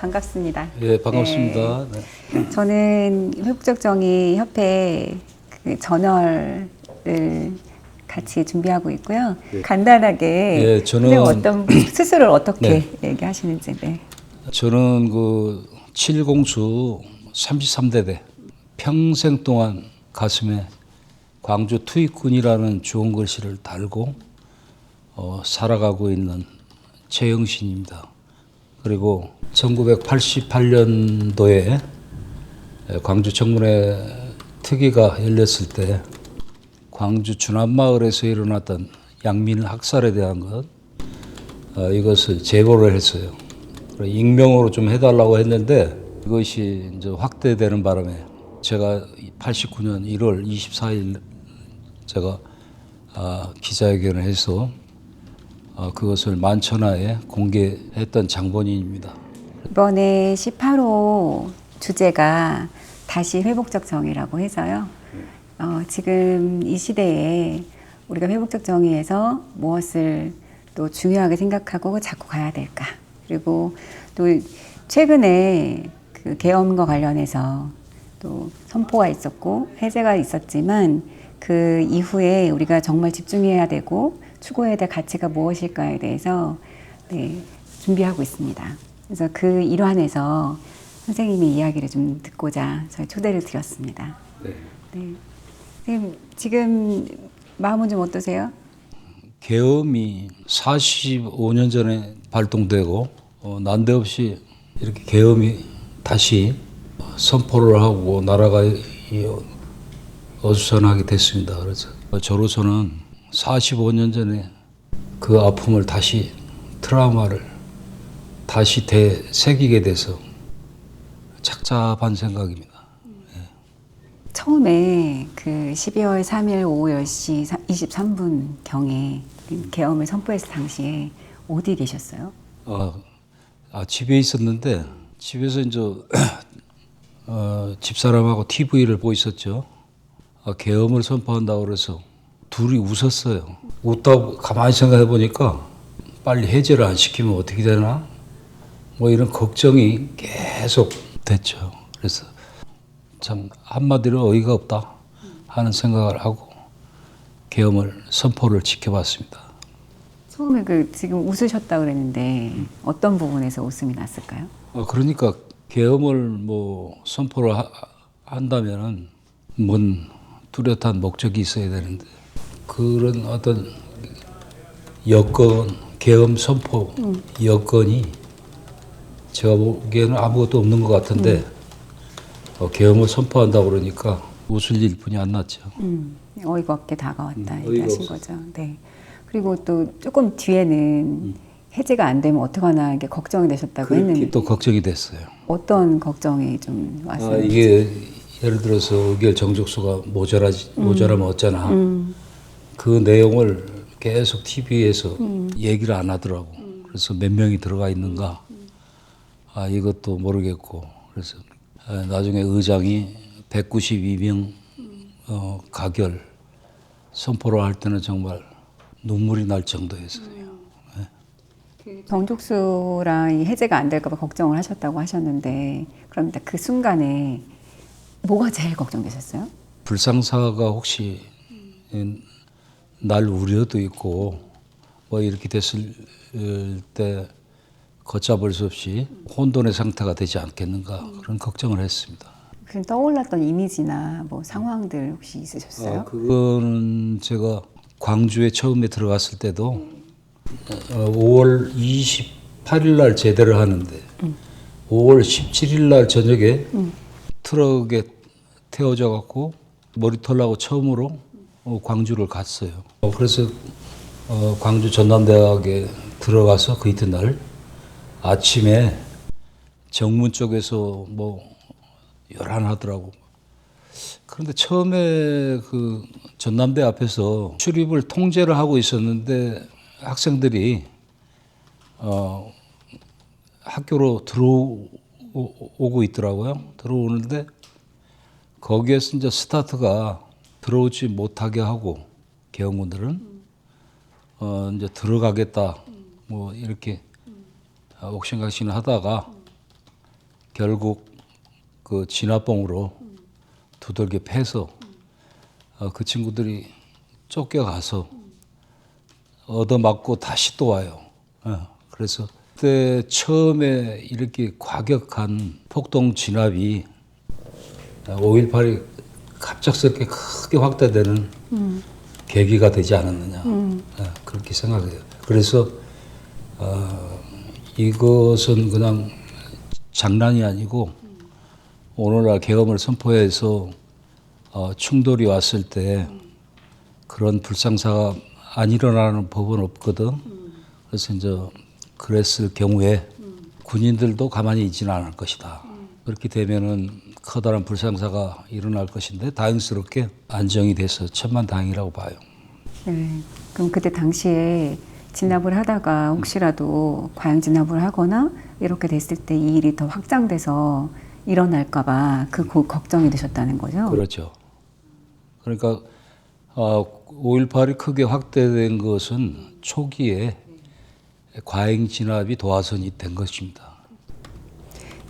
반갑습니다. 예, 반갑습니다. 네. 네. 저는 회복적 정의 협회 그 저널을 같이 준비하고 있고요. 네. 간단하게 예, 선생님 어떤 스스로를 어떻게 얘기하시는지. 네. 저는 그 7공수 33대대 평생 동안 가슴에 광주 투입군이라는 좋은 글씨를 달고 살아가고 있는 최영신입니다. 그리고 1988년도에 광주 청문회 특위가 열렸을 때 광주 주남마을에서 일어났던 양민 학살에 대한 것 이것을 제보를 했어요. 익명으로 좀 해달라고 했는데 이것이 이제 확대되는 바람에 제가 89년 1월 24일 제가 기자회견을 해서 그것을 만천하에 공개했던 장본인입니다. 이번에 18호 주제가 다시 회복적 정의라고 해서요. 지금 이 시대에 우리가 회복적 정의에서 무엇을 또 중요하게 생각하고 잡고 가야 될까. 그리고 또 최근에 그 계엄과 관련해서 또 선포가 있었고 해제가 있었지만 그 이후에 우리가 정말 집중해야 되고 추구해야 될 가치가 무엇일까에 대해서 준비하고 있습니다. 그래서 그 일환에서 선생님의 이야기를 좀 듣고자 저희 초대를 드렸습니다. 네. 선생님 지금 마음은 좀 어떠세요? 계엄이 45년 전에 발동되고 난데없이 이렇게 계엄이 다시 선포를 하고 나라가 어수선하게 됐습니다. 그래서 저로서는 45년 전에 그 아픔을 다시 트라우마를 다시 되새기게 돼서 착잡한 생각입니다. 처음에 그 12월 3일 오후 10시 23분 경에 계엄을 선포했을 당시에 어디 계셨어요? 집에 있었는데 집에서 이제 집사람하고 TV를 보고 있었죠. 계엄을 선포한다고 그래서 둘이 웃었어요. 웃다가 가만히 생각해 보니까 빨리 해제를 안 시키면 어떻게 되나? 뭐 이런 걱정이 계속 됐죠. 그래서 참 한마디로 어이가 없다 하는 생각을 하고 계엄을 선포를 지켜봤습니다. 처음에 그 지금 웃으셨다 그랬는데 어떤 부분에서 웃음이 났을까요? 그러니까 계엄을 뭐 선포를 한다면은 뭔 뚜렷한 목적이 있어야 되는데 그런 어떤 여건, 계엄 선포 여건이 제가 보기에는 아무것도 없는 것 같은데 계엄을 선포한다고 그러니까 웃을 일뿐이 안 났죠. 어이가 없게 다가왔다 어이가 얘기하신 없었어요. 거죠. 네. 그리고 또 조금 뒤에는 해제가 안 되면 어떡하나 이게 걱정이 되셨다고 그렇게 했는데 또 걱정이 됐어요. 어떤 걱정이 좀 왔어요? 이게 예를 들어서 의결 정족수가 모자라면 어쩌나 그 내용을 계속 TV에서 얘기를 안 하더라고. 그래서 몇 명이 들어가 있는가 이것도 모르겠고 그래서 나중에 의장이 192명 가결 선포를 할 때는 정말 눈물이 날 정도였어요. 정족수랑 이 해제가 안 될까 봐 걱정을 하셨다고 하셨는데 그럼 그 순간에 뭐가 제일 걱정되셨어요? 불상사가 혹시 날 우려도 있고 뭐 이렇게 됐을 때 걷잡을 수 없이 혼돈의 상태가 되지 않겠는가 그런 걱정을 했습니다. 그럼 떠올랐던 이미지나 뭐 상황들 혹시 있으셨어요? 그거는 제가 광주에 처음에 들어갔을 때도 5월 28일 날 제대를 하는데 5월 17일 날 저녁에 트럭에 태워져 갖고 머리털나고 처음으로 광주를 갔어요. 그래서 광주 전남대학에 들어가서 그 이튿날 아침에 정문 쪽에서 뭐 요란하더라고. 그런데 처음에 그 전남대 앞에서 출입을 통제를 하고 있었는데 학생들이 학교로 들어오고 있더라고요. 들어오는데 거기에서 이제 스타트가 들어오지 못하게 하고 계엄군들은 이제 들어가겠다 뭐 이렇게 옥신각신 하다가 결국 그 진화봉으로 두들겨 패서 그 친구들이 쫓겨가서 얻어맞고 다시 또 와요. 그래서 그때 처음에 이렇게 과격한 폭동 진압이 5.18이 갑작스럽게 크게 확대되는 계기가 되지 않았느냐 그렇게 생각해요. 그래서 이것은 그냥 장난이 아니고 오늘날 계엄을 선포해서 충돌이 왔을 때 그런 불상사가 안 일어나는 법은 없거든. 그래서 이제 그랬을 경우에 군인들도 가만히 있지는 않을 것이다. 그렇게 되면은 커다란 불상사가 일어날 것인데 다행스럽게 안정이 돼서 천만다행이라고 봐요. 네. 그럼 그때 당시에 진압을 하다가 혹시라도 과잉 진압을 하거나 이렇게 됐을 때 이 일이 더 확장돼서 일어날까봐 그 걱정이 되셨다는 거죠? 그렇죠. 그러니까 5.18이 크게 확대된 것은 초기에 과잉 진압이 도화선이 된 것입니다.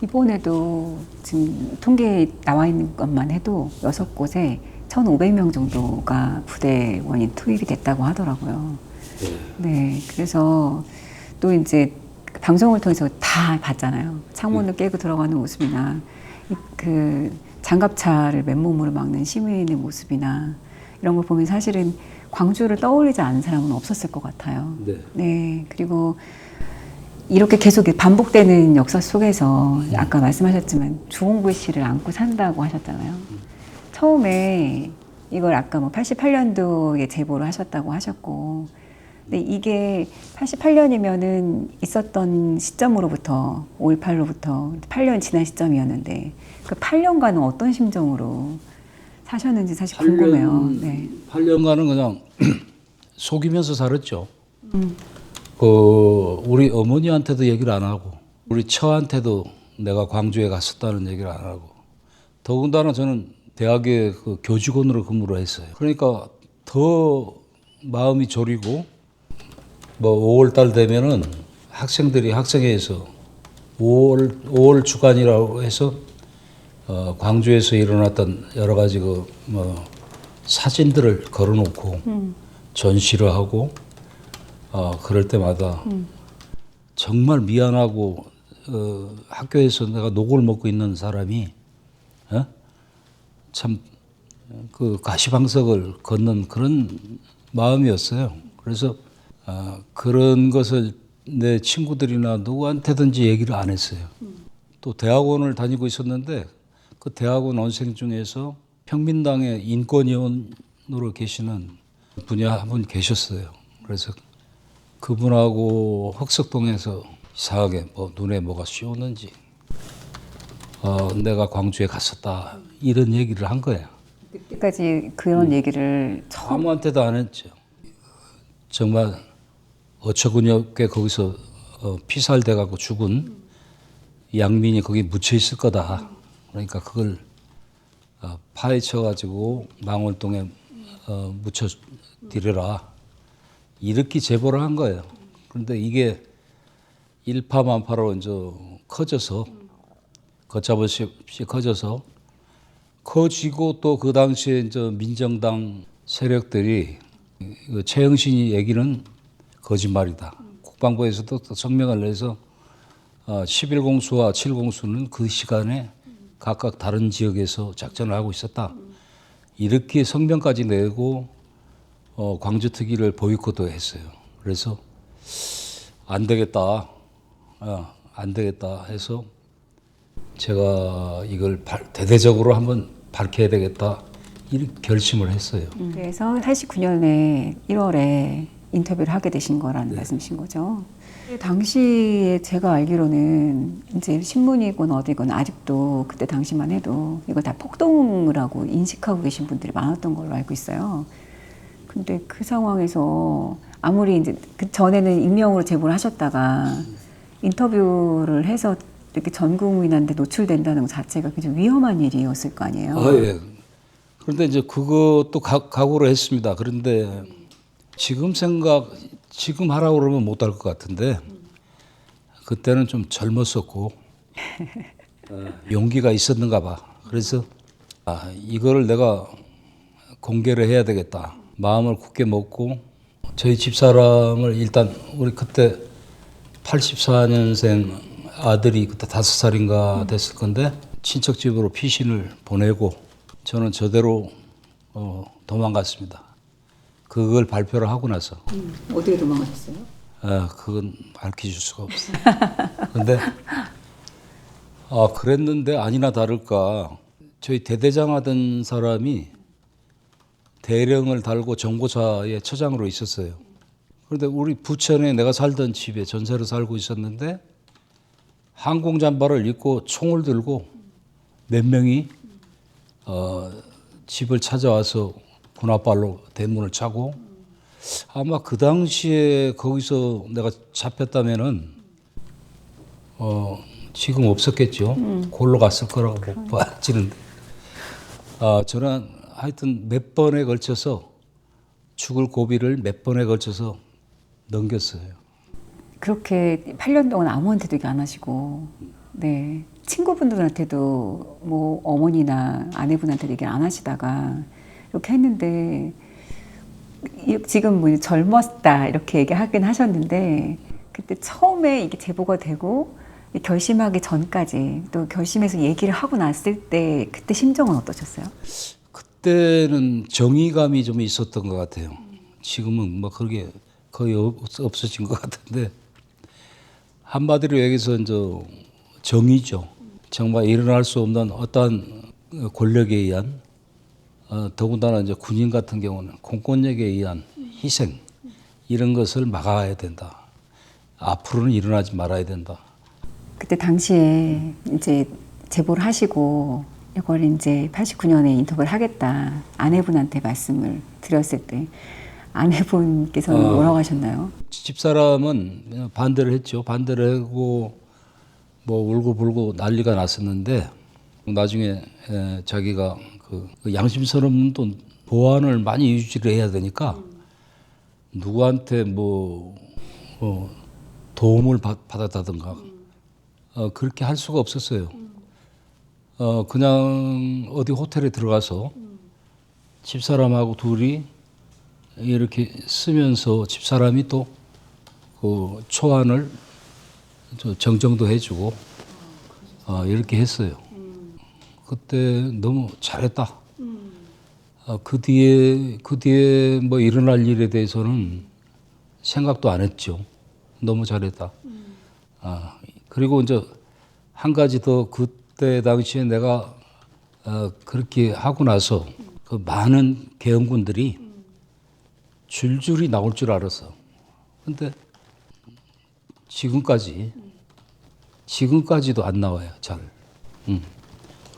이번에도 지금 통계에 나와 있는 것만 해도 6곳에 1,500명 정도가 부대원이 투입이 됐다고 하더라고요. 네, 그래서 또 이제 방송을 통해서 다 봤잖아요. 창문을 깨고 들어가는 모습이나 그 장갑차를 맨몸으로 막는 시민의 모습이나 이런 걸 보면 사실은 광주를 떠올리지 않은 사람은 없었을 것 같아요. 네, 그리고 이렇게 계속 반복되는 역사 속에서 아까 말씀하셨지만 주홍 글씨를 안고 산다고 하셨잖아요. 처음에 이걸 아까 뭐 88년도에 제보를 하셨다고 하셨고, 근데 이게 88년이면은 있었던 시점으로부터 5.18로부터 8년 지난 시점이었는데 그 8년간은 어떤 심정으로 사셨는지 사실 궁금해요. 네. 8년간은 그냥 속이면서 살았죠. 우리 어머니한테도 얘기를 안 하고 우리 처한테도 내가 광주에 갔었다는 얘기를 안 하고 더군다나 저는 대학의 그 교직원으로 근무를 했어요. 그러니까 더 마음이 졸이고 뭐 5월 달 되면은 학생들이 학생회에서 5월 주간이라고 해서 광주에서 일어났던 여러 가지 그 뭐 사진들을 걸어놓고 전시를 하고 그럴 때마다 정말 미안하고 학교에서 내가 녹을 먹고 있는 사람이 참 그 가시방석을 걷는 그런 마음이었어요. 그래서 그런 것을 내 친구들이나 누구한테든지 얘기를 안 했어요. 또 대학원을 다니고 있었는데 그 대학원 원생 중에서 평민당의 인권위원으로 계시는 분이 한 분 계셨어요. 그래서 그분하고 흑석동에서 이상하게 뭐 눈에 뭐가 씌웠는지 내가 광주에 갔었다 이런 얘기를 한 거야. 그때까지 그런 얘기를 아무한테도 안 했죠. 정말 어처구니없게 거기서 피살돼 갖고 죽은 양민이 거기 묻혀 있을 거다. 그러니까 그걸 파헤쳐 가지고 망월동에 묻혀 드려라. 이렇게 제보를 한 거예요. 그런데 이게 일파만파로 이제 커져서 걷잡을수 없이 커지고 또 그 당시에 이제 민정당 세력들이 최영신이 얘기는 거짓말이다. 국방부에서도 또 성명을 내서 11공수와 7공수는 그 시간에 각각 다른 지역에서 작전을 하고 있었다. 이렇게 성명까지 내고 광주특위를 보이콧도 했어요. 그래서 안 되겠다. 안 되겠다 해서 제가 이걸 대대적으로 한번 밝혀야 되겠다. 이렇게 결심을 했어요. 그래서 89년에 1월에 인터뷰를 하게 되신 거라는 말씀이신 거죠. 당시에 제가 알기로는 이제 신문이건 어디건 아직도 그때 당시만 해도 이걸 다 폭동이라고 인식하고 계신 분들이 많았던 걸로 알고 있어요. 근데 그 상황에서 아무리 이제 그 전에는 익명으로 제보를 하셨다가 인터뷰를 해서 이렇게 전 국민한테 노출된다는 것 자체가 굉장히 위험한 일이었을 거 아니에요. 예. 그런데 이제 그것도 각오를 했습니다. 그런데 지금 하라고 그러면 못 할 것 같은데 그때는 좀 젊었었고 용기가 있었는가 봐. 그래서 이거를 내가 공개를 해야 되겠다. 마음을 굳게 먹고 저희 집사람을 일단 우리 그때 84년생 아들이 그때 5살인가 됐을 건데 친척 집으로 피신을 보내고 저는 저대로 도망갔습니다. 그걸 발표를 하고 나서. 어디에 도망가셨어요? 그건 밝혀줄 수가 없어요. 근데 그랬는데 아니나 다를까 저희 대대장 하던 사람이 대령을 달고 정보사의 처장으로 있었어요. 그런데 우리 부천에 내가 살던 집에 전세로 살고 있었는데 항공 잠바를 입고 총을 들고 몇 명이 집을 찾아와서 군합발로 대문을 차고 아마 그 당시에 거기서 내가 잡혔다면은 지금 없었겠죠. 골로 갔을 거라고 봐지는데 저는 하여튼 몇 번에 걸쳐서 죽을 고비를 몇 번에 걸쳐서 넘겼어요. 그렇게 8년 동안 아무한테도 얘기 안 하시고, 네. 친구분들한테도 뭐 어머니나 아내분한테 얘기 안 하시다가 이렇게 했는데, 지금 뭐 젊었다 이렇게 얘기하긴 하셨는데, 그때 처음에 이게 제보가 되고 결심하기 전까지 또 결심해서 얘기를 하고 났을 때 그때 심정은 어떠셨어요? 그때는 정의감이 좀 있었던 것 같아요. 지금은 뭐 그게 거의 없어진 것 같은데 한마디로 얘기해서 이제 정의죠. 정말 일어날 수 없는 어떠한 권력에 의한 더군다나 이제 군인 같은 경우는 공권력에 의한 희생 이런 것을 막아야 된다. 앞으로는 일어나지 말아야 된다. 그때 당시에 이제 제보를 하시고 이걸 이제 89년에 인터뷰를 하겠다 아내분한테 말씀을 드렸을 때 아내분께서는 뭐라고 하셨나요? 집사람은 반대를 했죠. 반대를 하고 뭐 울고불고 난리가 났었는데 나중에 자기가 그 양심스러운 또 보안을 많이 유지를 해야 되니까 누구한테 뭐 도움을 받았다든가 그렇게 할 수가 없었어요. 그냥 어디 호텔에 들어가서 집사람하고 둘이 이렇게 쓰면서 집사람이 또 그 초안을 정정도 해주고 이렇게 했어요. 그때 너무 잘했다. 그 뒤에 뭐 일어날 일에 대해서는 생각도 안 했죠. 너무 잘했다. 그리고 이제 한 가지 더 그때 당시에 내가 그렇게 하고 나서 그 많은 계엄군들이 줄줄이 나올 줄 알았어. 근데 지금까지도 안 나와요, 잘.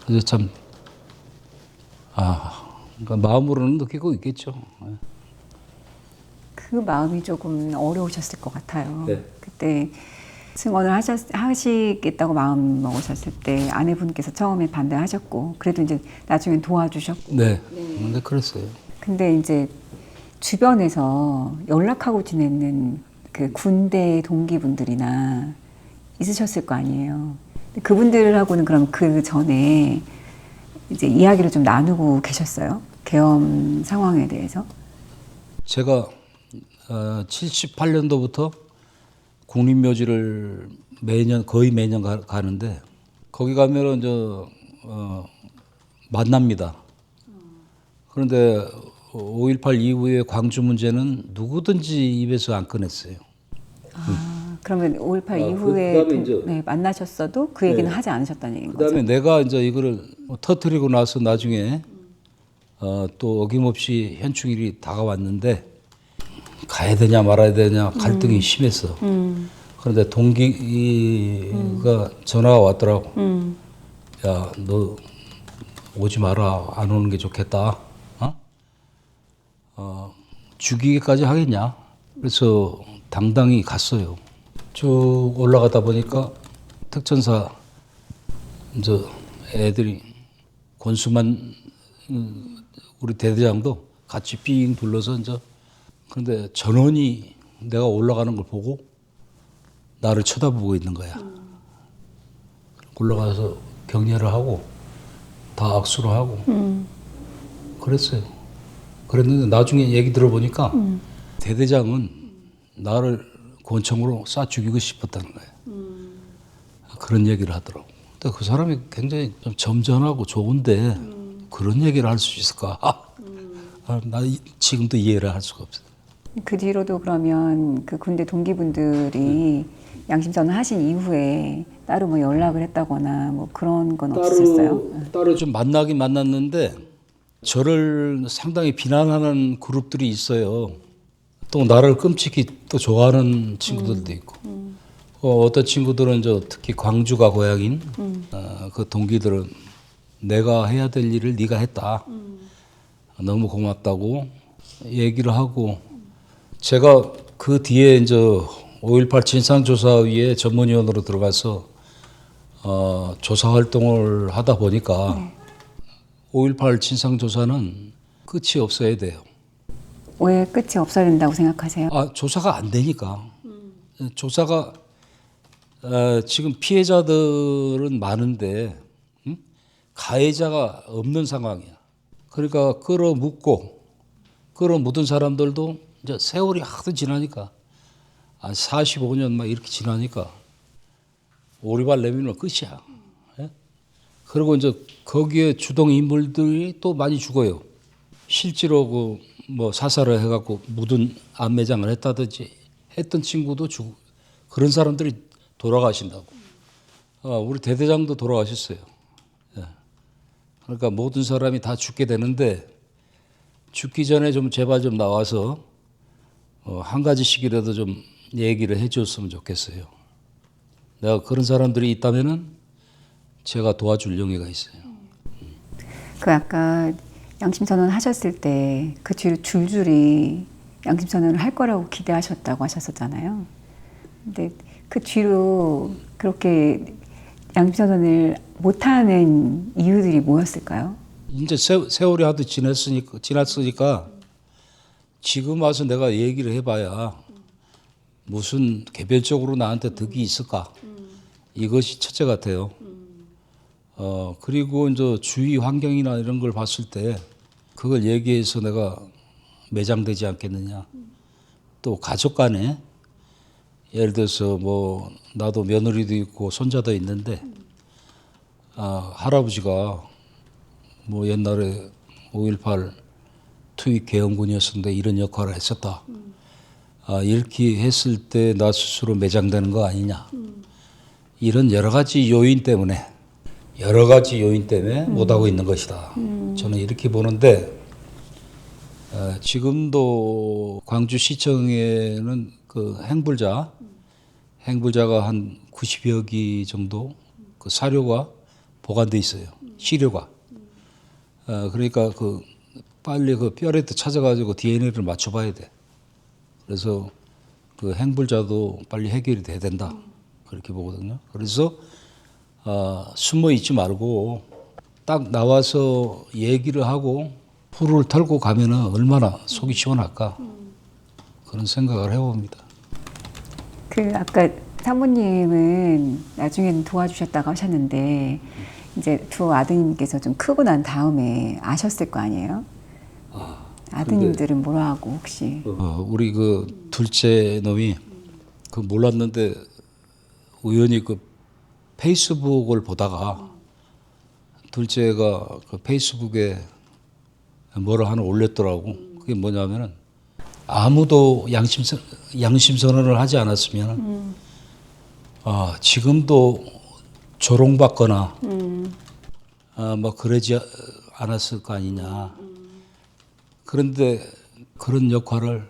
그래서 참, 그러니까 마음으로는 느끼고 있겠죠. 그 마음이 조금 어려우셨을 것 같아요. 네. 그때 승언을 하시겠다고 마음 먹으셨을 때 아내분께서 처음에 반대하셨고 그래도 이제 나중엔 도와주셨고. 네. 근데 그랬어요. 근데 이제 주변에서 연락하고 지내는 그 군대 동기분들이나 있으셨을 거 아니에요. 그분들하고는 그럼 그 전에 이제 이야기를 좀 나누고 계셨어요? 계엄 상황에 대해서? 제가 78년도부터 국립묘지를 거의 매년 가는데 거기 가면은 만납니다. 그런데 5.18 이후에 광주 문제는 누구든지 입에서 안 꺼냈어요. 그러면 5.18 그 이후에 다음에 이제 네, 만나셨어도 그 얘기는 네. 하지 않으셨다는 얘기인 그다음에 거죠? 내가 이제 이거를 터뜨리고 나서 나중에 또 어김없이 현충일이 다가왔는데 가야 되냐 말아야 되냐 갈등이 심했어. 그런데 동기가 전화가 왔더라고. 야, 너 오지 마라. 안 오는 게 좋겠다. 죽이기까지 하겠냐? 그래서 당당히 갔어요. 쭉 올라가다 보니까 특전사 이제 애들이 권수만 우리 대대장도 같이 삥 둘러서 이제 그런데 전원이 내가 올라가는 걸 보고 나를 쳐다보고 있는 거야. 올라가서 격려를 하고 다 악수를 하고 그랬어요. 그랬는데 나중에 얘기 들어보니까 대대장은 나를 권총으로 쏴 죽이고 싶었다는 거예요. 그런 얘기를 하더라고. 근데 그 사람이 굉장히 좀 점잖하고 좋은데 그런 얘기를 할 수 있을까? 나 지금도 이해를 할 수가 없어요. 그 뒤로도 그러면 그 군대 동기분들이 양심선언 하신 이후에 따로 뭐 연락을 했다거나 뭐 그런 건 없으셨어요? 따로 좀 만나긴 만났는데 저를 상당히 비난하는 그룹들이 있어요. 또 나를 끔찍히 또 좋아하는 친구들도 있고. 어떤 친구들은 특히 광주가 고향인 그 동기들은 내가 해야 될 일을 네가 했다. 너무 고맙다고 얘기를 하고 제가 그 뒤에 이제 5.18 진상조사위에 전문위원으로 들어가서 조사 활동을 하다 보니까 5.18 진상조사는 끝이 없어야 돼요. 왜 끝이 없어야 된다고 생각하세요? 조사가 안 되니까. 조사가 지금 피해자들은 많은데 가해자가 없는 상황이야. 그러니까 끌어묻은 사람들도 이제 세월이 하도 지나니까 45년 막 이렇게 지나니까 오리발 내밀면 끝이야. 예? 그리고 이제 거기에 주동 인물들이 또 많이 죽어요. 실제로 뭐 사살을 해갖고 묻은 안매장을 했다든지 했던 친구도 죽고 그런 사람들이 돌아가신다고. 우리 대대장도 돌아가셨어요. 예. 그러니까 모든 사람이 다 죽게 되는데 죽기 전에 좀 제발 좀 나와서 한 가지씩이라도 좀 얘기를 해줬으면 좋겠어요. 내가 그런 사람들이 있다면은 제가 도와줄 용의가 있어요. 그 아까 양심선언 하셨을 때 그 뒤로 줄줄이 양심선언을 할 거라고 기대하셨다고 하셨었잖아요. 근데 그 뒤로 그렇게 양심선언을 못하는 이유들이 뭐였을까요? 이제 세월이 하도 지났으니까 지금 와서 내가 얘기를 해봐야 무슨 개별적으로 나한테 득이 있을까? 이것이 첫째 같아요. 그리고 이제 주위 환경이나 이런 걸 봤을 때 그걸 얘기해서 내가 매장되지 않겠느냐. 또 가족 간에 예를 들어서 뭐 나도 며느리도 있고 손자도 있는데 할아버지가 뭐 옛날에 5.18 투입 계엄군이었는데 이런 역할을 했었다. 이렇게 했을 때 나 스스로 매장되는 거 아니냐. 이런 여러 가지 요인 때문에 못하고 있는 것이다. 저는 이렇게 보는데 지금도 광주시청에는 그 행불자가 한 90여 기 정도 그 사료가 보관돼 있어요. 시료가. 그러니까 빨리 그 뼈레트 찾아가지고 DNA를 맞춰봐야 돼. 그래서 그 행불자도 빨리 해결이 돼야 된다. 그렇게 보거든요. 그래서 숨어 있지 말고 딱 나와서 얘기를 하고 풀을 털고 가면은 얼마나 속이 시원할까. 그런 생각을 해봅니다. 그 아까 사모님은 나중에는 도와주셨다고 하셨는데 이제 두 아드님께서 좀 크고 난 다음에 아셨을 거 아니에요? 아드님들은 뭐라 하고 혹시? 우리 그 둘째 놈이 그 몰랐는데 우연히 그 페이스북을 보다가 둘째가 그 페이스북에 뭐라 하나 올렸더라고. 그게 뭐냐면은 아무도 양심선언을 하지 않았으면 지금도 조롱받거나 뭐 그러지 않았을 거 아니냐. 그런데 그런 역할을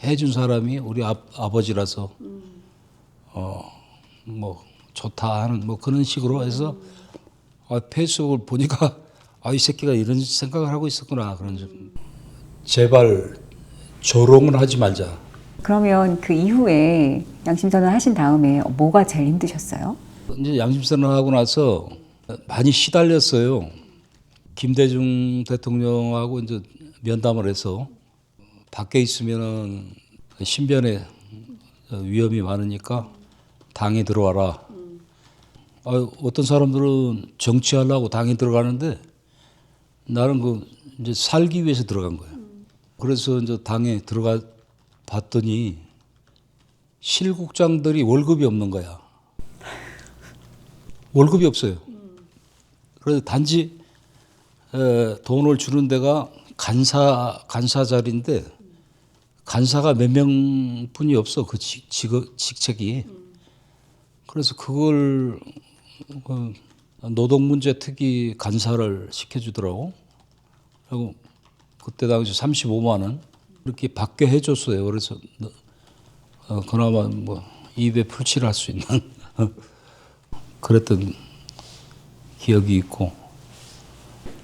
해준 사람이 우리 아버지라서 뭐 좋다 하는 뭐 그런 식으로 해서 페이스북을 보니까 이 새끼가 이런 생각을 하고 있었구나. 그런 좀 제발 조롱을 하지 말자. 그러면 그 이후에 양심선언 하신 다음에 뭐가 제일 힘드셨어요? 이제 양심선언하고 나서 많이 시달렸어요. 김대중 대통령하고 이제 면담을 해서 밖에 있으면은 신변에 위험이 많으니까 당에 들어와라. 어떤 사람들은 정치하려고 당에 들어가는데 나는 그 이제 살기 위해서 들어간 거야. 그래서 이제 당에 들어가 봤더니 실국장들이 월급이 없는 거야. 월급이 없어요. 그래서 단지 돈을 주는 데가 간사 자리인데 간사가 몇 명뿐이 없어 그 직책이. 그래서 그걸 노동문제특위 간사를 시켜주더라고. 그리고 그때 당시 35만 원 이렇게 받게 해줬어요. 그래서 그나마 뭐 입에 풀칠할 수 있는 그랬던 기억이 있고.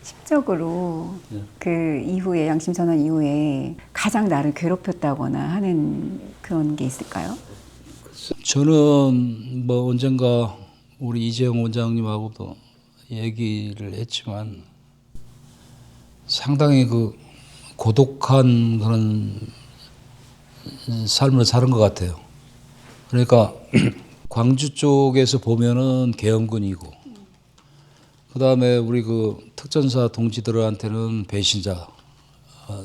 심적으로 그 이후에 양심선언 이후에 가장 나를 괴롭혔다거나 하는 그런 게 있을까요? 저는 뭐 언젠가 우리 이재용 원장님하고도 얘기를 했지만 상당히 그 고독한 그런 삶을 사는 것 같아요. 그러니까 광주 쪽에서 보면은 계엄군이고, 그 다음에 우리 그 특전사 동지들한테는 배신자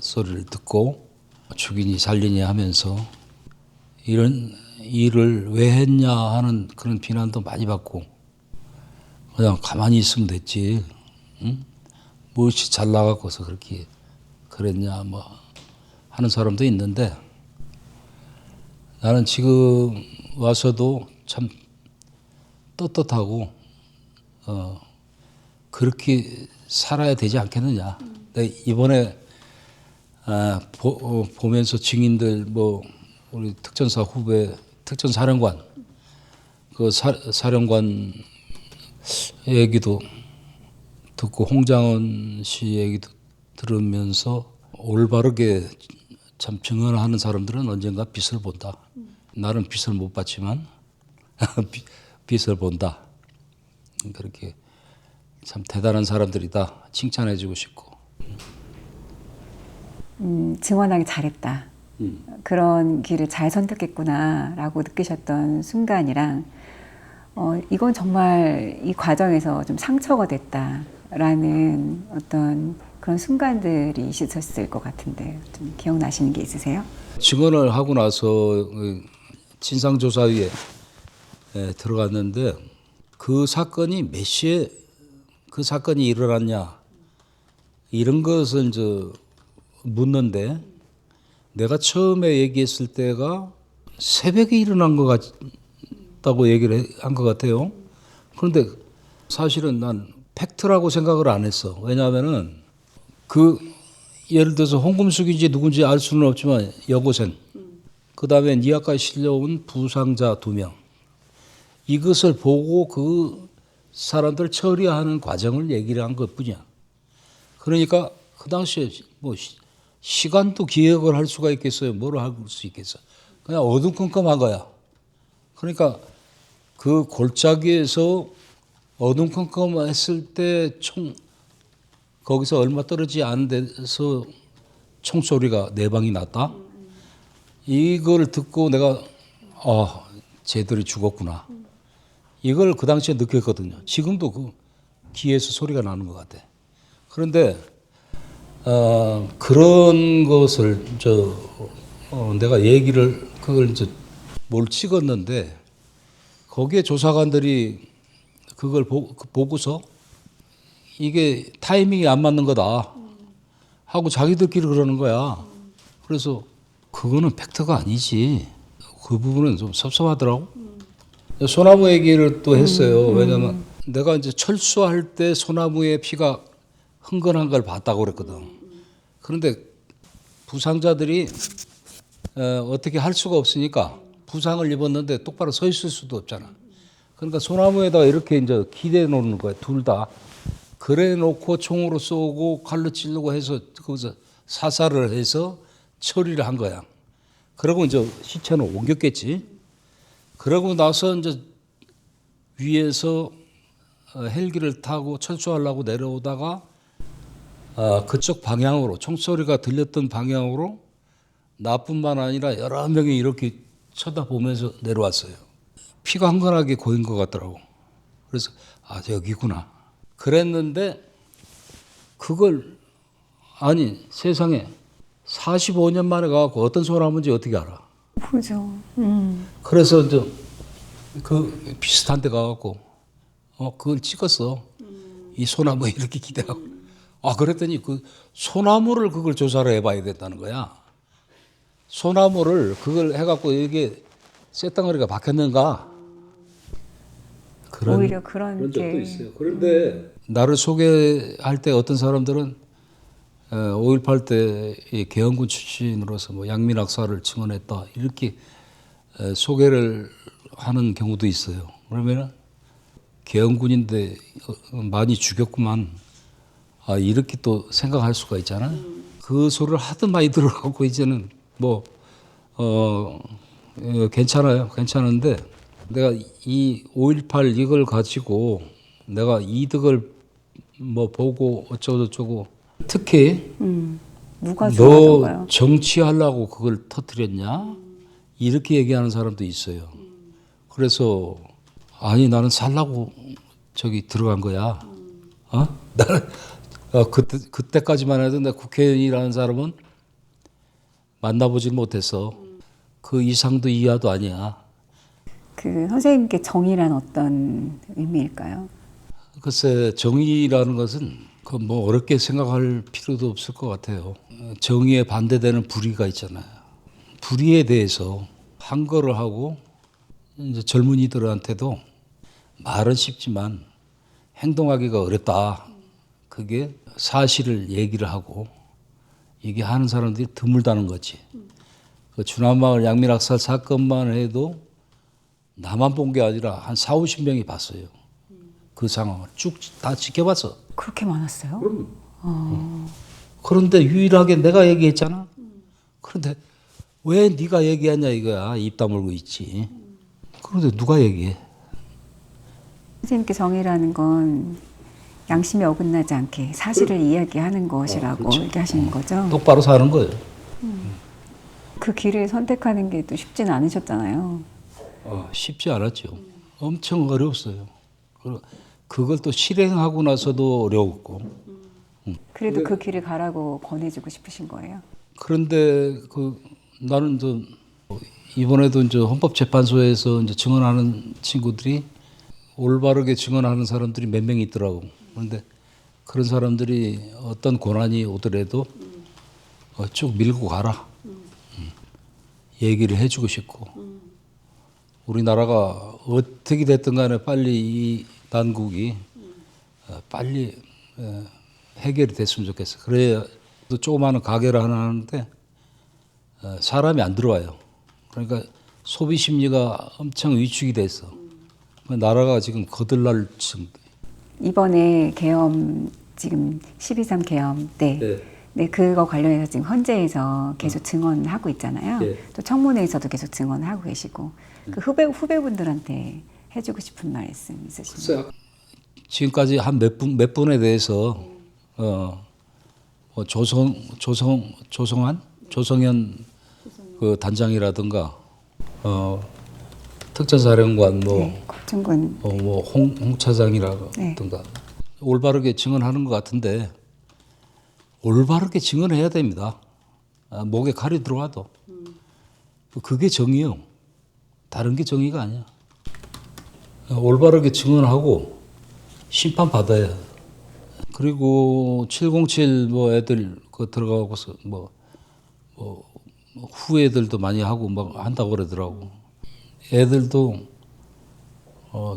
소리를 듣고 죽이니 살리니 하면서 이런 일을 왜 했냐 하는 그런 비난도 많이 받고, 그냥 가만히 있으면 됐지, 응? 무엇이 잘 나가고서 그렇게 그랬냐 뭐 하는 사람도 있는데, 나는 지금 와서도 참 떳떳하고 그렇게 살아야 되지 않겠느냐. 내가 이번에 보면서 증인들 뭐 우리 특전사 후배 특전사령관 그 사령관 얘기도 듣고 홍장원 씨 얘기도 들으면서 올바르게 참 증언하는 사람들은 언젠가 빛을 본다. 나는 빛을 못 봤지만 빛을 본다. 그렇게 참 대단한 사람들이다. 칭찬해주고 싶고. 증언하기 잘했다. 그런 길을 잘 선택했구나라고 느끼셨던 순간이랑 이건 정말 이 과정에서 좀 상처가 됐다라는 어떤 그런 순간들이 있으셨을 것 같은데 좀 기억나시는 게 있으세요? 증언을 하고 나서 진상조사위에 들어갔는데 그 사건이 몇 시에 그 사건이 일어났냐 이런 것을 이제 묻는데 내가 처음에 얘기했을 때가 새벽에 일어난 것 같다고 얘기를 한 것 같아요. 그런데 사실은 난 팩트라고 생각을 안 했어. 왜냐하면은 그 예를 들어서 홍금숙인지 누군지 알 수는 없지만 여고생, 그 다음에 니아까지 실려온 부상자 2명, 이것을 보고 그 사람들 처리하는 과정을 얘기를 한 것뿐이야. 그러니까 그 당시에 뭐 시간도 기억을 할 수가 있겠어요? 뭘 할 수 있겠어? 그냥 어두컴컴한 거야. 그러니까 그 골짜기에서 어두컴컴했을 때 거기서 얼마 떨어지지 않은 데서 총소리가 4방이 났다. 이걸 듣고 내가 쟤들이 죽었구나. 이걸 그 당시에 느꼈거든요. 지금도 그 귀에서 소리가 나는 것 같아. 그런데 그런 것을 내가 얘기를 그걸 이제 뭘 찍었는데 거기에 조사관들이 그걸 보고서 이게 타이밍이 안 맞는 거다 하고 자기들끼리 그러는 거야. 그래서 그거는 팩트가 아니지. 그 부분은 좀 섭섭하더라고. 소나무 얘기를 또 했어요. 왜냐면 내가 이제 철수할 때 소나무의 피가 흥건한 걸 봤다고 그랬거든. 그런데 부상자들이 어떻게 할 수가 없으니까 부상을 입었는데 똑바로 서 있을 수도 없잖아. 그러니까 소나무에다가 이렇게 이제 기대 놓는 거야, 둘 다. 그래 놓고 총으로 쏘고 칼로 찌르고 해서 거기서 사살을 해서 처리를 한 거야. 그러고 이제 시체는 옮겼겠지. 그러고 나서 이제 위에서 헬기를 타고 철수하려고 내려오다가 그쪽 방향으로 총소리가 들렸던 방향으로 나뿐만 아니라 여러 명이 이렇게 쳐다보면서 내려왔어요. 피가 흥건하게 고인 것 같더라고. 그래서 아 여기구나. 그랬는데 그걸 아니 세상에 45년 만에 가고 어떤 소나무인지 어떻게 알아? 그죠. 그래서 이제 그 비슷한 데 가갖고 그걸 찍었어. 이 소나무 이렇게 기대하고. 아 그랬더니 그 소나무를 그걸 조사를 해봐야 된다는 거야. 소나무를 그걸 해갖고 이게 쇳덩어리가 박혔는가? 오히려 그런 적도 게 있어요. 그런데 나를 소개할 때 어떤 사람들은 5.18 때 이 계엄군 출신으로서 뭐 양민학살을 증언했다 이렇게 소개를 하는 경우도 있어요. 그러면은 계엄군인데 많이 죽였구만. 아 이렇게 또 생각할 수가 있잖아. 그 소리를 하도 많이 들어가고 이제는 뭐 괜찮아요. 괜찮은데 내가 이 5.18 이걸 가지고 내가 이득을 뭐 보고 어쩌고저쩌고 특히 누가 너 좋아하던가요? 정치하려고 그걸 터뜨렸냐? 이렇게 얘기하는 사람도 있어요. 그래서 아니 나는 살라고 저기 들어간 거야. 나는 그때까지만 해도 내 국회의원이라는 사람은 만나보질 못했어. 그 이상도 이하도 아니야. 그 선생님께 정의란 어떤 의미일까요? 글쎄 정의라는 것은 그 뭐 어렵게 생각할 필요도 없을 것 같아요. 정의에 반대되는 불의가 있잖아요. 불의에 대해서 항거를 하고 이제 젊은이들한테도 말은 쉽지만 행동하기가 어렵다. 그게 사실을 얘기를 하고 이게 하는 사람들이 드물다는 거지. 그 주남마을 양민학살 사건만 해도 나만 본 게 아니라 한 4, 50명이 봤어요. 그 상황을 쭉 다 지켜봤어. 그렇게 많았어요? 그런데 유일하게 내가 얘기했잖아. 그런데 왜 네가 얘기하냐 이거야. 입 다물고 있지. 그런데 누가 얘기해? 선생님께 정의라는 건 양심이 어긋나지 않게 사실을 이야기하는 것이라고 그렇죠. 얘기하시는 거죠? 똑바로 사는 거예요. 그 길을 선택하는 게 또 쉽진 않으셨잖아요. 쉽지 않았죠. 엄청 어려웠어요. 그걸 또 실행하고 나서도 어려웠고. 그래도 그 길을 가라고 권해주고 싶으신 거예요? 그런데 나는 이번에도 이제 헌법재판소에서 이제 증언하는 친구들이 올바르게 증언하는 사람들이 몇 명 있더라고. 그런데 그런 사람들이 어떤 고난이 오더라도 쭉 밀고 가라. 얘기를 해주고 싶고. 우리나라가 어떻게 됐든 간에 빨리 이 난국이 빨리 해결이 됐으면 좋겠어. 그래야 또 조그마한 가게를 하나 하는데 사람이 안 들어와요. 그러니까 소비 심리가 엄청 위축이 됐어. 나라가 지금 거들날 정도. 이번에 계엄 지금 12.3 계엄 때 네, 그거 관련해서 지금 헌재에서 계속 증언하고 있잖아요. 네. 또 청문회에서도 계속 증언하고 계시고 그 후배분들한테 해주고 싶은 말씀 있으신가요? 글쎄요. 지금까지 한 몇 분에 대해서 뭐 조성현 그 단장이라든가 특전사령관 네, 국정군 뭐 홍 차장이라든가 올바르게 증언하는 것 같은데 올바르게 증언해야 됩니다. 목에 칼이 들어와도 그게 정의요. 다른 게 정의가 아니야. 올바르게 증언하고 심판 받아야. 그리고 707 뭐 애들 그 들어가고서 뭐 후애들도 많이 하고 막 한다고 그러더라고. 애들도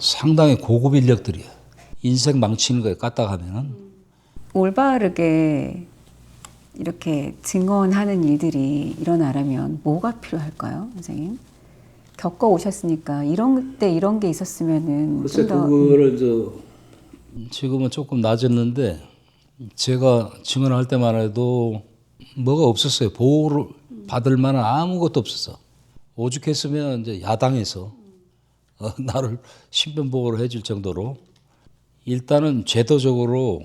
상당히 고급 인력들이야. 인생 망치는 거에 까딱하면은. 올바르게 이렇게 증언하는 일들이 일어나려면 뭐가 필요할까요, 선생님? 겪어 오셨으니까 이런 게 있었으면은 글쎄 좀 더 그거를 지금은 조금 낮았는데 제가 증언할 때만 해도 뭐가 없었어요. 보호를 받을 만한 아무것도 없었어. 오죽했으면 이제 야당에서 나를 신변 보호를 해줄 정도로 일단은 제도적으로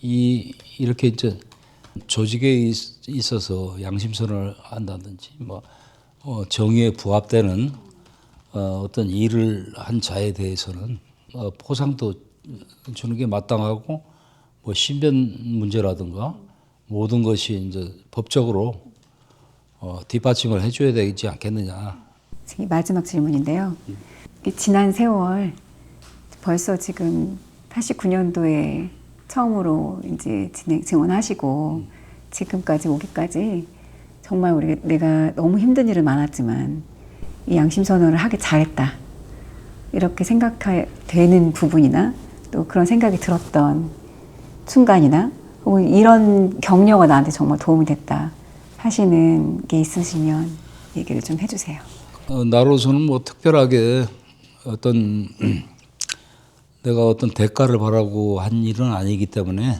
이렇게 이제 조직에 있어서 양심선언을 한다든지 뭐 정의에 부합되는 어떤 일을 한 자에 대해서는 포상도 주는 게 마땅하고 뭐 신변 문제라든가 모든 것이 이제 법적으로 뒷받침을 해줘야 되지 않겠느냐. 마지막 질문인데요. 지난 세월 벌써 지금 89년도에 처음으로 이제 증언하시고 지금까지 오기까지 정말 내가 너무 힘든 일은 많았지만 이 양심 선언을 하기 잘했다. 이렇게 생각되는 부분이나 또 그런 생각이 들었던 순간이나 혹은 이런 격려가 나한테 정말 도움이 됐다 하시는 게 있으시면 얘기를 좀 해주세요. 나로서는 뭐 특별하게 어떤 내가 어떤 대가를 바라고 한 일은 아니기 때문에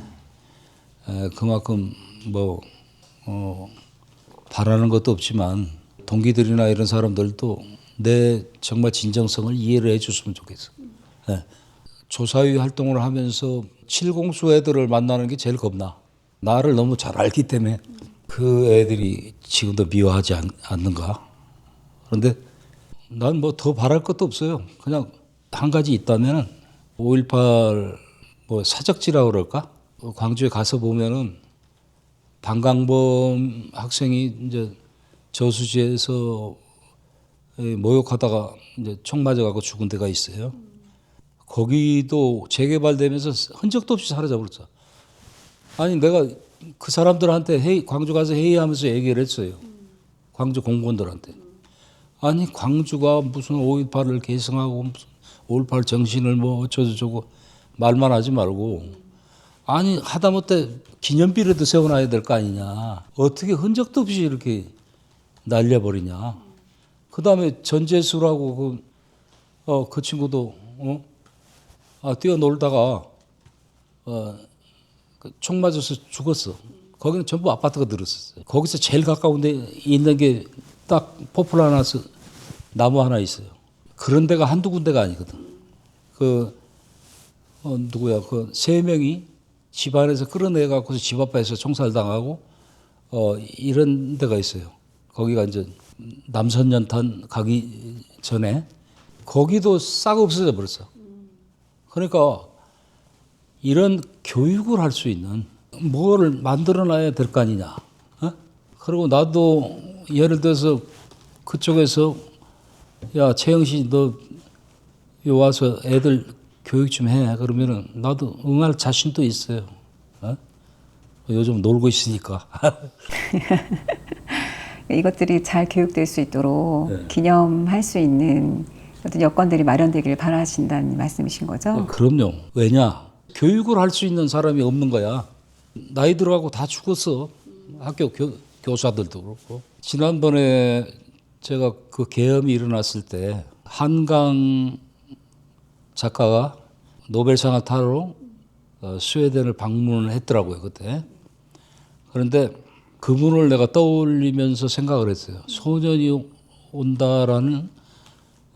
그만큼 뭐 바라는 것도 없지만 동기들이나 이런 사람들도 내 정말 진정성을 이해를 해줬으면 좋겠어. 네. 조사위 활동을 하면서 칠공수 애들을 만나는 게 제일 겁나. 나를 너무 잘 알기 때문에 그 애들이 지금도 미워하지 않는가. 그런데 난 뭐 더 바랄 것도 없어요. 그냥 한 가지 있다면은 5.18 뭐 사적지라고 그럴까? 광주에 가서 보면은 방강범 학생이 이제 저수지에서 모욕하다가 이제 총 맞아가고 죽은 데가 있어요. 거기도 재개발되면서 흔적도 없이 사라져버렸어. 아니 내가 그 사람들한테 광주 가서 회의하면서 얘기를 했어요. 광주 공무원들한테. 아니 광주가 무슨 5.18을 계승하고 무슨 5.18 정신을 뭐 어쩌고저쩌고 말만 하지 말고 아니 하다못해 기념비라도 세워놔야 될 거 아니냐. 어떻게 흔적도 없이 이렇게 날려버리냐. 그다음에 전재수라고 그 친구도 뛰어놀다가 총 맞아서 죽었어. 거기는 전부 아파트가 들었었어요. 거기서 제일 가까운 데 있는 게 딱 포플 하나, 나무 하나 있어요. 그런 데가 한두 군데가 아니거든. 누구야, 그 세 명이 집안에서 끌어내갖고서 집 앞에서 총살당하고, 이런 데가 있어요. 거기가 이제 남선연탄 가기 전에, 거기도 싹 없어져 버렸어. 그러니까, 이런 교육을 할 수 있는 뭐를 만들어 놔야 될 거 아니냐. 그리고 나도 예를 들어서 그쪽에서 야, 채영씨 너 와서 애들 교육 좀 해. 그러면은 나도 응할 자신도 있어요. 요즘 놀고 있으니까. 이것들이 잘 교육될 수 있도록 네. 기념할 수 있는 어떤 여건들이 마련되기를 바라신다는 말씀이신 거죠? 그럼요. 왜냐? 교육을 할 수 있는 사람이 없는 거야. 나이 들어가고 다 죽었어. 학교 교사들도 그렇고. 지난번에 제가 그 계엄이 일어났을 때 한강 작가가 노벨상을 타러 스웨덴을 방문을 했더라고요, 그때. 그런데 그분을 내가 떠올리면서 생각을 했어요. 소년이 온다라는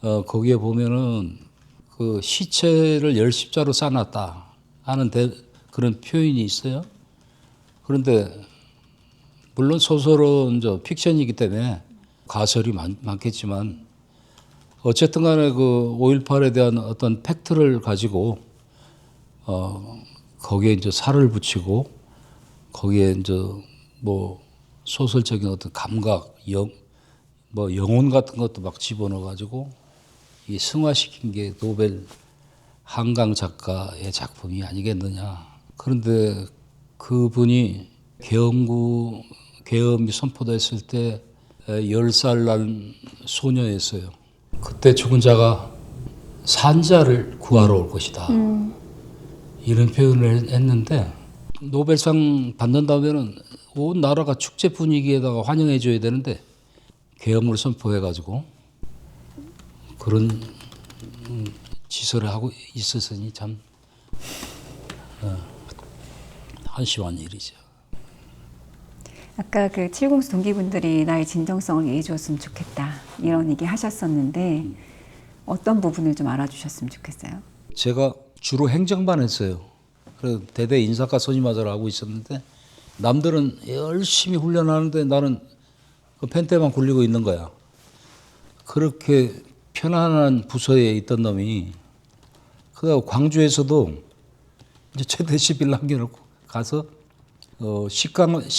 거기에 보면은 그 시체를 열십자로 쌓아놨다 하는 그런 표현이 있어요. 그런데 물론 소설은 픽션이기 때문에 가설이 많겠지만 어쨌든 간에 그 5.18에 대한 어떤 팩트를 가지고 거기에 이제 살을 붙이고 거기에 이제 뭐 소설적인 어떤 감각, 영혼 같은 것도 막 집어넣어 가지고 이 승화시킨 게 노벨 한강 작가의 작품이 아니겠느냐. 그런데 그분이 계엄이 선포됐을 때 10살 난 소녀였어요. 그때 죽은 자가 산자를 구하러 올 것이다. 이런 표현을 했는데 노벨상 받는다면은 온 나라가 축제 분위기에다가 환영해 줘야 되는데 계엄을 선포해 가지고 그런 지설을 하고 있었으니 참 한심한 일이죠. 아까 그 칠공수 동기분들이 나의 진정성을 이해해 줬으면 좋겠다 이런 얘기 하셨었는데 어떤 부분을 좀 알아주셨으면 좋겠어요? 제가 주로 행정만 했어요. 그래서 대대 인사과 선임하자를 하고 있었는데 남들은 열심히 훈련하는데 나는 그 펜대만 굴리고 있는 거야. 그렇게 편안한 부서에 있던 놈이 그다음 광주에서도 이제 최대 10일 남겨놓고 가서 식강을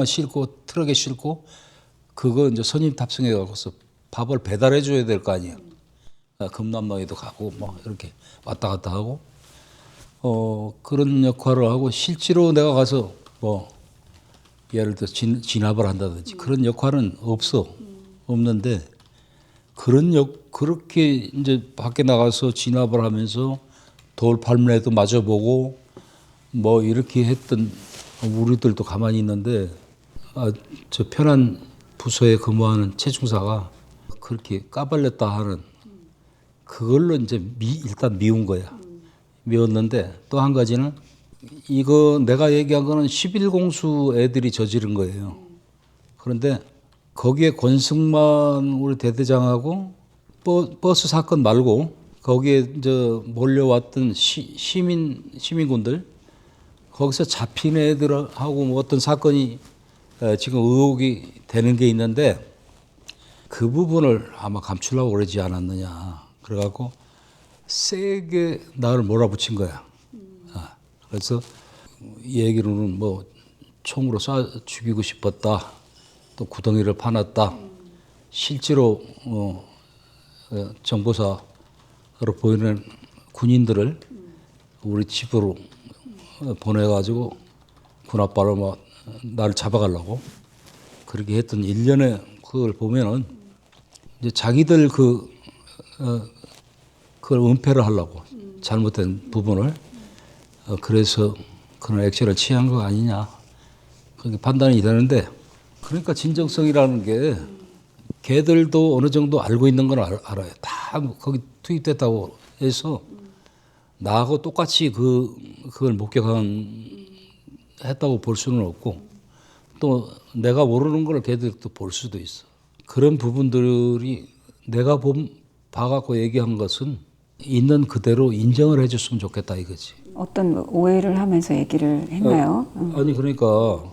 싣고 트럭에 싣고 그거 이제 선임 탑승해 갖고서 밥을 배달해 줘야 될 거 아니에요. 금남로에도 가고 뭐 이렇게 왔다 갔다 하고 그런 역할을 하고 실제로 내가 가서 뭐 예를 들어 진압을 한다든지 그런 역할은 없는데 그렇게 이제 밖에 나가서 진압을 하면서 돌팔매도 맞아보고 뭐 이렇게 했던 우리들도 가만히 있는데 저 편한 부서에 근무하는 최중사가 그렇게 까발렸다 하는 그걸로 이제 일단 미운 거야. 미웠는데 또 한 가지는 이거 내가 얘기한 거는 11공수 애들이 저지른 거예요. 그런데 거기에 권승만 우리 대대장하고 버스 사건 말고 거기에 몰려왔던 시민군들 거기서 잡힌 애들하고 뭐 어떤 사건이 지금 의혹이 되는 게 있는데 그 부분을 아마 감추려고 그러지 않았느냐. 그래갖고 세게 나를 몰아붙인 거야. 그래서 얘기로는 뭐 총으로 쏴 죽이고 싶었다. 또 구덩이를 파놨다. 실제로 정보사로 보이는 군인들을 우리 집으로 보내가지고 군 아빠로 막 나를 잡아가려고 그렇게 했던 일련의 그걸 보면은 이제 자기들 그걸 은폐를 하려고 잘못된 부분을 그래서 그런 액션을 취한 거 아니냐 그렇게 판단이 되는데 그러니까 진정성이라는 게 걔들도 어느 정도 알고 있는 건 알아요. 다 거기 투입됐다고 해서 나하고 똑같이 그걸 목격했다고 볼 수는 없고 또 내가 모르는 걸 걔들도 볼 수도 있어. 그런 부분들이 내가 봐갖고 얘기한 것은 있는 그대로 인정을 해줬으면 좋겠다 이거지. 어떤 오해를 하면서 얘기를 했나요? 아니 그러니까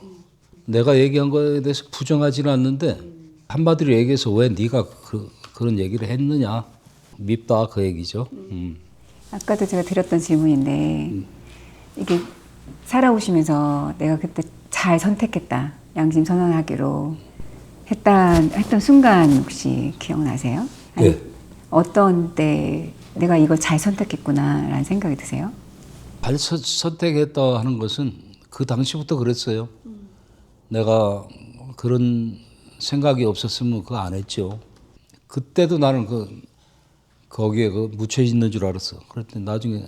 내가 얘기한 거에 대해서 부정하지는 않는데 한마디로 얘기해서 왜 네가 그런 얘기를 했느냐 밉다 그 얘기죠. 아까도 제가 드렸던 질문인데 이게 살아오시면서 내가 그때 잘 선택했다 양심 선언하기로 했던 순간 혹시 기억나세요? 아니, 네. 어떤 때 내가 이걸 잘 선택했구나라는 생각이 드세요? 잘 선택했다 하는 것은 그 당시부터 그랬어요. 내가 그런 생각이 없었으면 그거 안 했죠. 그때도 나는 거기에 묻혀 있는 줄 알았어. 그랬더니 나중에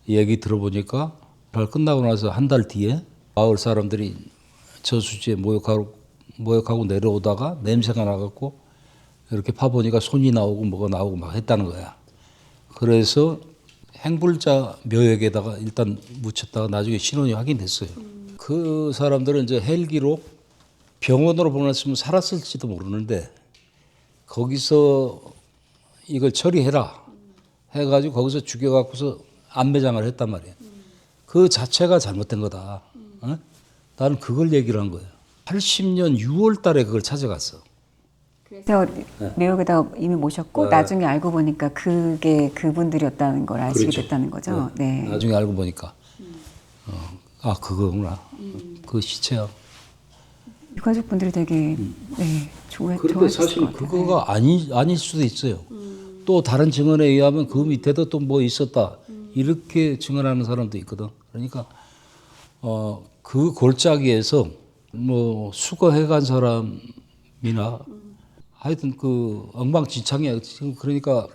얘기 들어보니까 잘 끝나고 나서 한 달 뒤에 마을 사람들이 저수지에 모욕하고 내려오다가 냄새가 나갖고 이렇게 파보니까 손이 나오고 뭐가 나오고 막 했다는 거야. 그래서 행불자 묘역에다가 일단 묻혔다가 나중에 신원이 확인됐어요. 그 사람들은 이제 헬기로 병원으로 보냈으면 살았을지도 모르는데 거기서 이걸 처리해라 해가지고 거기서 죽여갖고서 안매장을 했단 말이에요. 그 자체가 잘못된 거다. 어? 나는 그걸 얘기를 한 거예요. 80년 6월 달에 그걸 찾아갔어. 그래서 묘역에다 이미 모셨고 나중에 알고 보니까 그게 그분들이었다는 걸 아시게 그렇죠. 됐다는 거죠. 네. 나중에 알고 보니까 그거구나. 그 시체야. 유가족분들이 되게 그런데 좋아했을 사실 것 같아요. 그거가 아닐 수도 있어요. 또 다른 증언에 의하면 그 밑에도 또 뭐 있었다 이렇게 증언하는 사람도 있거든. 그러니까 그 골짜기에서 뭐 수거해간 사람이나 하여튼 그 엉망진창이야. 지금 그러니까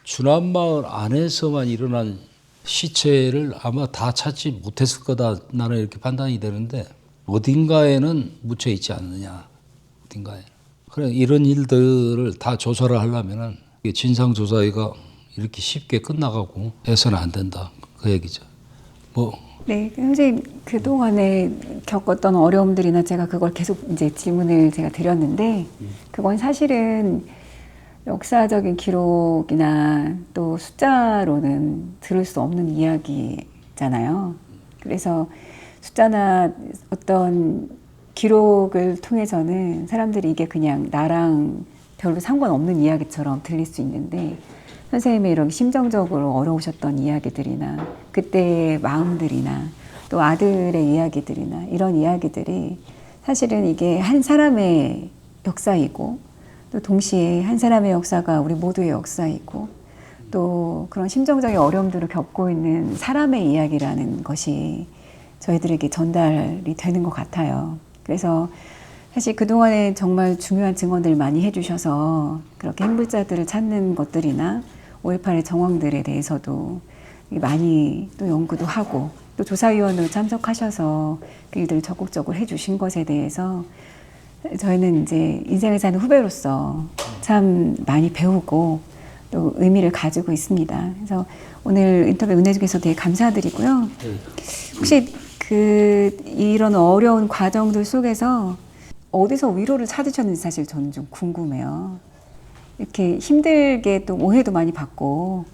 주남마을 안에서만 일어난 시체를 아마 다 찾지 못했을 거다. 나는 이렇게 판단이 되는데 어딘가에는 묻혀 있지 않느냐. 어딘가에. 그래 이런 일들을 다 조사를 하려면은 진상조사위가 이렇게 쉽게 끝나가고 해서는 안 된다. 그 얘기죠. 네, 선생님 그동안에 겪었던 어려움들이나 제가 그걸 계속 이제 질문을 제가 드렸는데 그건 사실은 역사적인 기록이나 또 숫자로는 들을 수 없는 이야기잖아요. 그래서 숫자나 어떤 기록을 통해서는 사람들이 이게 그냥 나랑 별로 상관없는 이야기처럼 들릴 수 있는데 선생님의 이런 심정적으로 어려우셨던 이야기들이나 그때의 마음들이나 또 아들의 이야기들이나 이런 이야기들이 사실은 이게 한 사람의 역사이고 또 동시에 한 사람의 역사가 우리 모두의 역사이고 또 그런 심정적인 어려움들을 겪고 있는 사람의 이야기라는 것이 저희들에게 전달이 되는 것 같아요. 그래서 사실 그동안에 정말 중요한 증언들을 많이 해주셔서 그렇게 행불자들을 찾는 것들이나 5.18의 정황들에 대해서도 많이 또 연구도 하고 또 조사위원으로 참석하셔서 그 일들을 적극적으로 해주신 것에 대해서 저희는 이제 인생을 사는 후배로서 참 많이 배우고 또 의미를 가지고 있습니다. 그래서 오늘 인터뷰 응해주셔서 되게 감사드리고요. 혹시 이런 어려운 과정들 속에서 어디서 위로를 찾으셨는지 사실 저는 좀 궁금해요. 이렇게 힘들게 또 오해도 많이 받고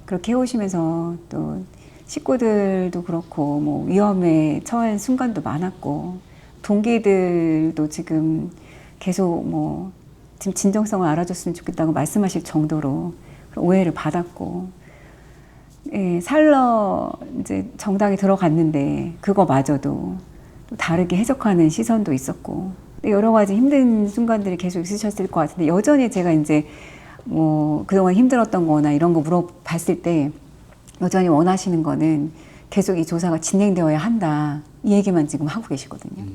그렇게 해오시면서 또 식구들도 그렇고 뭐 위험에 처한 순간도 많았고 동기들도 지금 계속 뭐 지금 진정성을 알아줬으면 좋겠다고 말씀하실 정도로 오해를 받았고 예, 살러 이제 정당에 들어갔는데 그거마저도 또 다르게 해석하는 시선도 있었고 여러 가지 힘든 순간들이 계속 있으셨을 것 같은데 여전히 제가 이제 뭐 그동안 힘들었던 거나 이런 거 물어봤을 때 여전히 원하시는 거는 계속 이 조사가 진행되어야 한다 이 얘기만 지금 하고 계시거든요.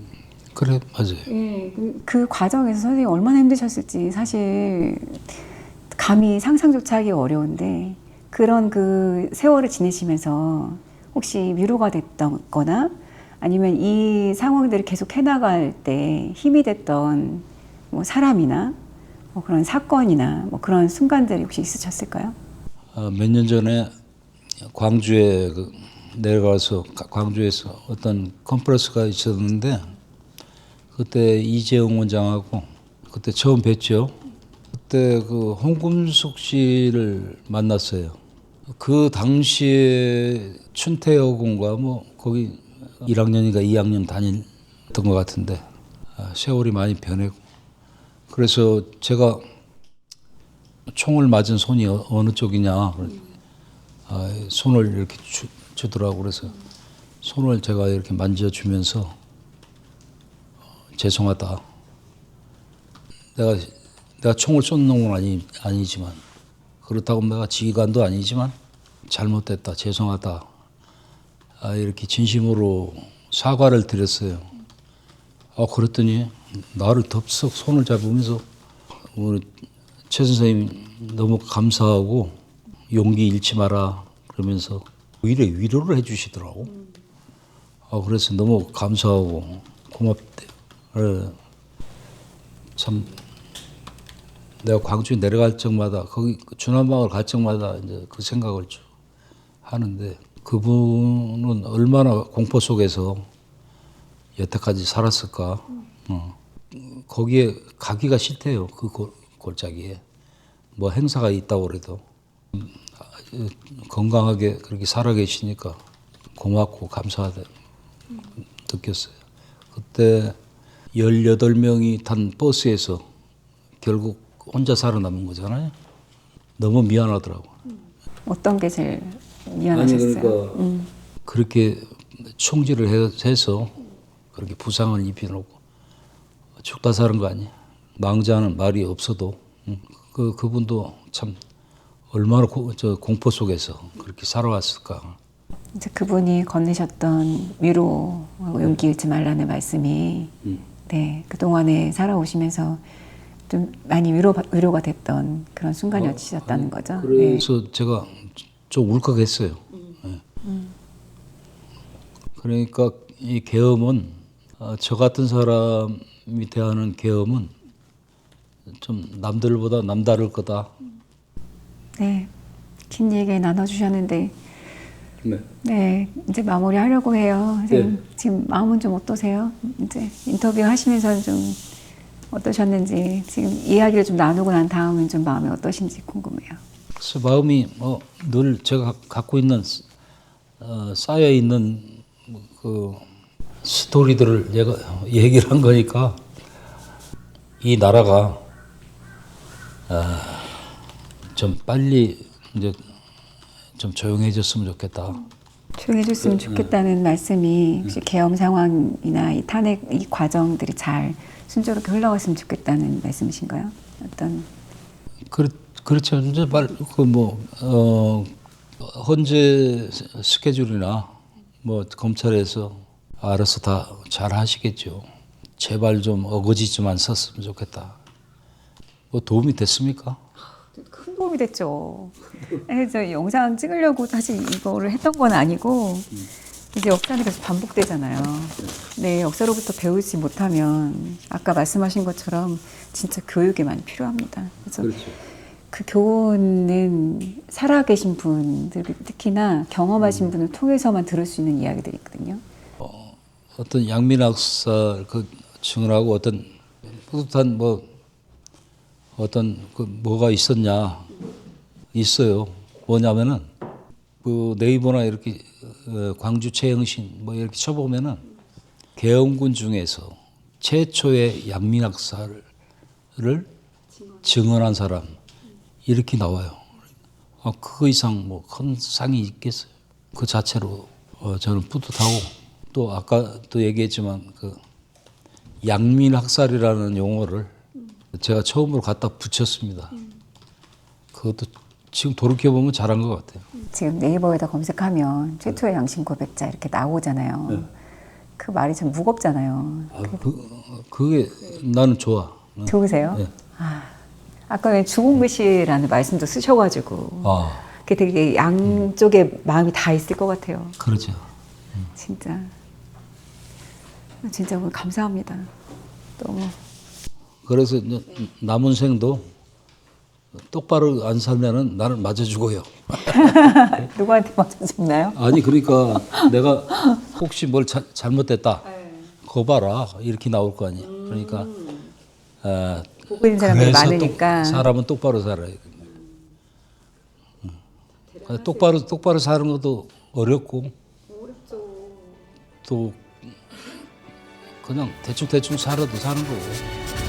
그래, 맞아요. 예, 그 과정에서 선생님이 얼마나 힘드셨을지 사실 감히 상상조차 하기 어려운데 그런 그 세월을 지내시면서 혹시 위로가 됐거나 아니면 이 상황들을 계속 해나갈 때 힘이 됐던 뭐 사람이나 뭐 그런 사건이나 뭐 그런 순간들이 혹시 있으셨을까요? 몇 년 전에 광주에 내려가서 광주에서 어떤 컨퍼런스가 있었는데 그때 이재용 원장하고 그때 처음 뵀죠. 그때 그 홍금숙 씨를 만났어요. 그 당시에 춘태여군가 뭐 거기 1학년인가 2학년 다녔던 것 같은데 세월이 많이 변했고 그래서 제가 총을 맞은 손이 어느 쪽이냐 손을 이렇게 주더라고. 그래서 손을 제가 이렇게 만져주면서 죄송하다. 내가 총을 쏜는 건 아니지만 그렇다고 내가 지휘관도 아니지만 잘못됐다. 죄송하다. 이렇게 진심으로 사과를 드렸어요. 그랬더니 나를 덥석 손을 잡으면서 우리 최 선생님 너무 감사하고 용기 잃지 마라 그러면서 위로를 해주시더라고. 그래서 너무 감사하고 고맙대요. 참 내가 광주에 내려갈 적마다 거기 준한마을 갈 적마다 이제 그 생각을 쭉 하는데 그분은 얼마나 공포 속에서 여태까지 살았을까. 거기에 가기가 싫대요. 그 골짜기에 뭐 행사가 있다고 그래도 건강하게 그렇게 살아 계시니까 고맙고 감사하다 느꼈어요. 그때 18명이 탄 버스에서 결국 혼자 살아남은 거잖아요. 너무 미안하더라고. 어떤 게 제일 미안하셨어요? 아니 그러니까 그렇게 총질을 해서 그렇게 부상을 입혀놓고 죽다 사는 거 아니야. 망자는 말이 없어도 그분도 참 얼마나 공포 속에서 그렇게 살아왔을까. 이제 그분이 건네셨던 위로 용기 잃지 말라는 말씀이 네, 그동안에 살아오시면서 좀 많이 위로가 됐던 그런 순간이었다는 거죠. 그래서 네. 제가 좀 울컥했어요. 네. 그러니까 이 계엄은 저 같은 사람이 대하는 계엄은 좀 남들보다 남다를 거다. 네, 긴 얘기 나눠주셨는데 네. 네, 이제 마무리하려고 해요. 선생님, 네. 지금 마음은 좀 어떠세요? 이제 인터뷰 하시면서 좀 어떠셨는지 지금 이야기를 좀 나누고 난 다음은 좀 마음이 어떠신지 궁금해요. 그래서 마음이 늘 제가 갖고 있는 쌓여 있는 그 스토리들을 얘기를 한 거니까 이 나라가 좀 빨리 이제 좀 조용해졌으면 좋겠다. 조용해졌으면 좋겠다는 말씀이 혹시 계엄 상황이나 이 탄핵 이 과정들이 잘 순조롭게 흘러갔으면 좋겠다는 말씀이신가요? 어떤 그렇죠. 이제 그뭐 헌재 스케줄이나 뭐 검찰에서 알아서 다 잘 하시겠죠. 제발 좀 어거지 좀 안 썼으면 좋겠다. 뭐 도움이 됐습니까? 큰 도움이 됐죠. 그래서 영상 찍으려고 사실 이거를 했던 건 아니고 이제 역사는 계속 반복되잖아요. 네, 역사로부터 배우지 못하면 아까 말씀하신 것처럼 진짜 교육이 많이 필요합니다. 그래서 그 교훈은 살아계신 분들 특히나 경험하신 분을 통해서만 들을 수 있는 이야기들이거든요. 어떤 양민학살 그 증언하고 어떤 뿌듯한 뭐 어떤 그 뭐가 있었냐 있어요. 뭐냐면은 그 네이버나 이렇게 광주 최영신 뭐 이렇게 쳐보면은 계엄군 중에서 최초의 양민학살을 증언한 사람 이렇게 나와요. 그 이상 뭐 큰 상이 있겠어요. 그 자체로 저는 뿌듯하고 또 아까 또 얘기했지만 그 양민학살이라는 용어를 제가 처음으로 갖다 붙였습니다. 그것도 지금 돌이켜 보면 잘한 것 같아요. 지금 네이버에다 검색하면 최초의 양심 고백자 이렇게 나오잖아요. 그 말이 좀 무겁잖아요. 그게 나는 좋아. 좋으세요? 네. 아까 왜 죽은 글씨라는 말씀도 쓰셔가지고 아, 그게 되게 양쪽에 마음이 다 있을 것 같아요. 그렇죠. 진짜 오늘 감사합니다. 너무 그래서 이제 남은 생도 똑바로 안 살면은 나는 맞아 죽어요. 누구한테 맞아 죽나요? 아니 그러니까 내가 혹시 뭘 잘못됐다. 거 봐라 이렇게 나올 거 아니야. 그러니까 보고 있는 사람들이 그래서 많으니까 사람은 똑바로 살아야 돼. 똑바로 사는 것도 어렵고 또 그냥 대충 살아도 사는 거고.